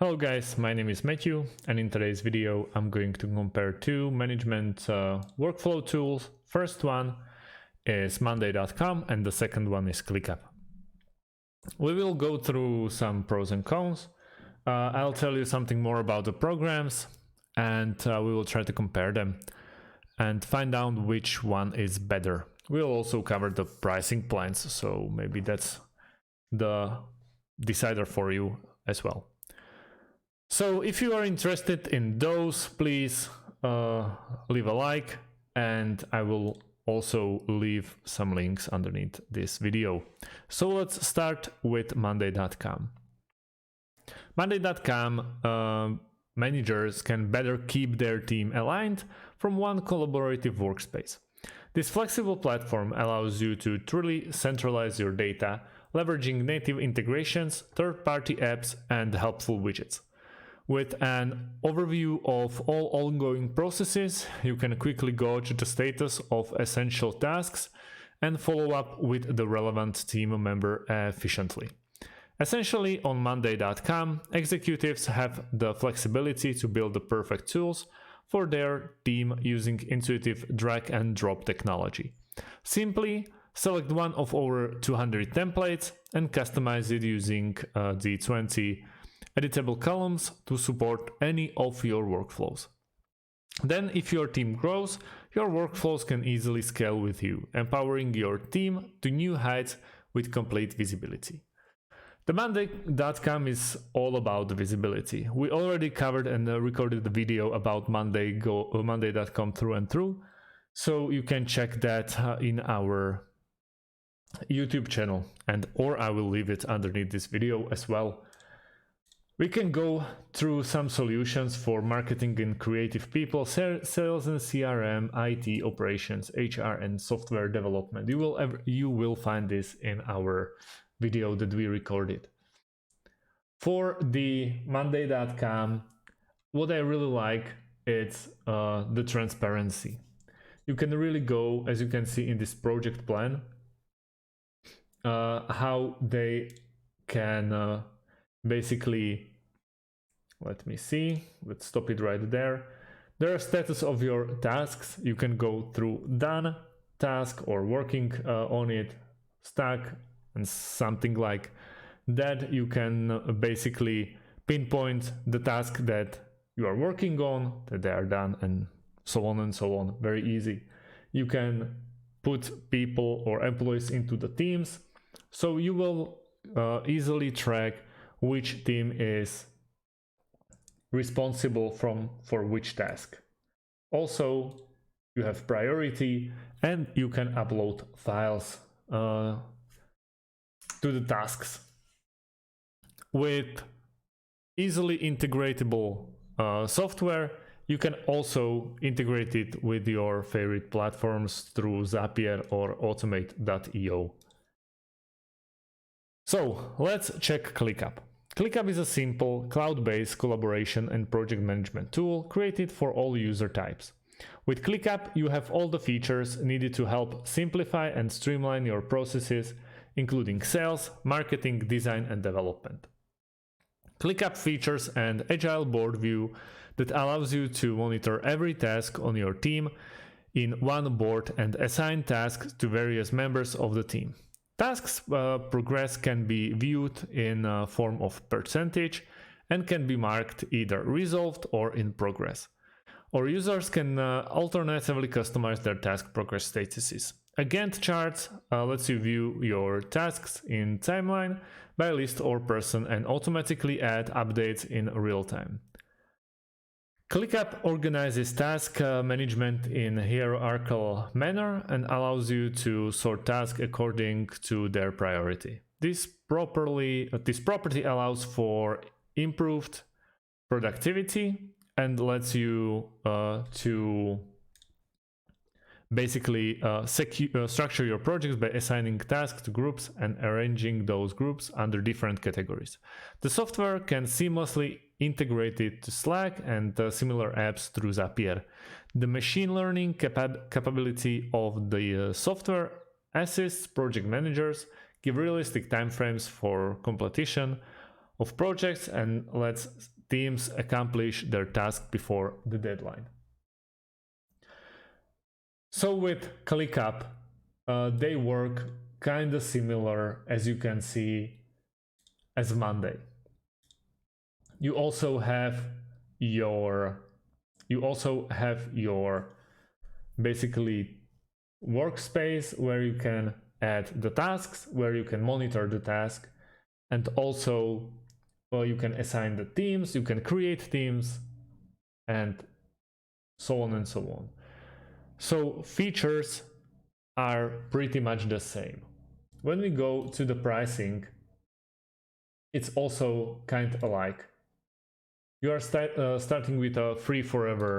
Hello guys, my name is Matthew, and in today's video I'm going to compare two management workflow tools. First one is Monday.com and the second one is ClickUp. We will go through some pros and cons. I'll tell you something more about the programs, and we will try to compare them and find out which one is better. We'll also cover the pricing plans, so maybe that's the decider for you as well. So if you are interested in those, please leave a like, and I will also leave some links underneath this video. So let's start with Monday.com. Monday.com managers can better keep their team aligned from one collaborative workspace. This flexible platform allows you to truly centralize your data, leveraging native integrations, third-party apps, and helpful widgets. With an overview of all ongoing processes, you can quickly gauge the status of essential tasks and follow up with the relevant team member efficiently. Essentially, on Monday.com, executives have the flexibility to build the perfect tools for their team using intuitive drag and drop technology. Simply select one of over 200 templates and customize it using the 20 editable columns to support any of your workflows. Then, if your team grows, your workflows can easily scale with you, empowering your team to new heights with complete visibility. The Monday.com is all about the visibility. We already covered and recorded the video about Monday.com through and through, so you can check that in our YouTube channel, or I will leave it underneath this video as well. We can go through some solutions for marketing and creative people, sales and CRM, IT operations, HR, and software development. You will find this in our video that we recorded. For the Monday.com, what I really like is the transparency. You can really go, as you can see in this project plan, how they can basically, let me see, let's stop it right there. There are status of your tasks. You can go through done task or working on it, stack, and something like that. You can basically pinpoint the task that you are working on, that they are done, and so on and so on. Very easy. You can put people or employees into the teams, so you will easily track which team is responsible for which task. Also, you have priority, and you can upload files to the tasks. With easily integratable software, you can also integrate it with your favorite platforms through Zapier or Automate.io. So let's check ClickUp. ClickUp is a simple, cloud-based collaboration and project management tool created for all user types. With ClickUp, you have all the features needed to help simplify and streamline your processes, including sales, marketing, design, and development. ClickUp features an agile board view that allows you to monitor every task on your team in one board and assign tasks to various members of the team. Tasks progress can be viewed in a form of percentage and can be marked either resolved or in progress. Or users can alternatively customize their task progress statuses. A Gantt chart lets you view your tasks in timeline by list or person and automatically add updates in real time. ClickUp organizes task management in a hierarchical manner and allows you to sort tasks according to their priority. This property allows for improved productivity and lets you to basically structure your projects by assigning tasks to groups and arranging those groups under different categories. The software can seamlessly integrate it to Slack and similar apps through Zapier. The machine learning capability of the software assists project managers, give realistic timeframes for completion of projects, and lets teams accomplish their task before the deadline. So with ClickUp, they work kind of similar, as you can see, as Monday. You also have your basically workspace where you can add the tasks, where you can monitor the task, and also you can assign the teams, you can create teams, and so on and so on. So features are pretty much the same. When we go to the pricing, it's also kind of alike. You are starting with a free forever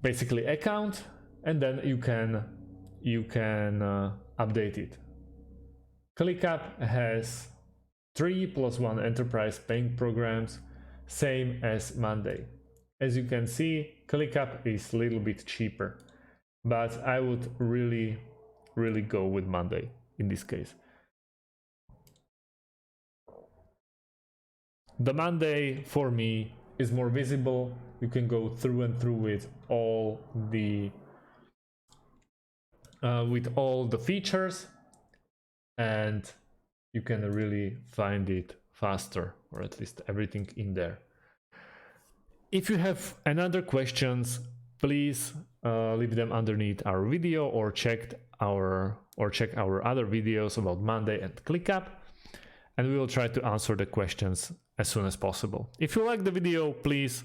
basically account, and then you can update it. ClickUp has 3+1 enterprise paying programs, same as Monday. As you can see, ClickUp is a little bit cheaper, but I would really go with Monday in this case. The Monday for me is more visible. You can go through and through with all the features, and you can really find it faster, or at least everything in there. If you have another questions, please leave them underneath our video, or check our other videos about Monday and ClickUp, and we will try to answer the questions as soon as possible. If you like the video, please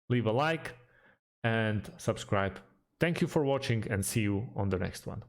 leave a like and subscribe. Thank you for watching, and see you on the next one.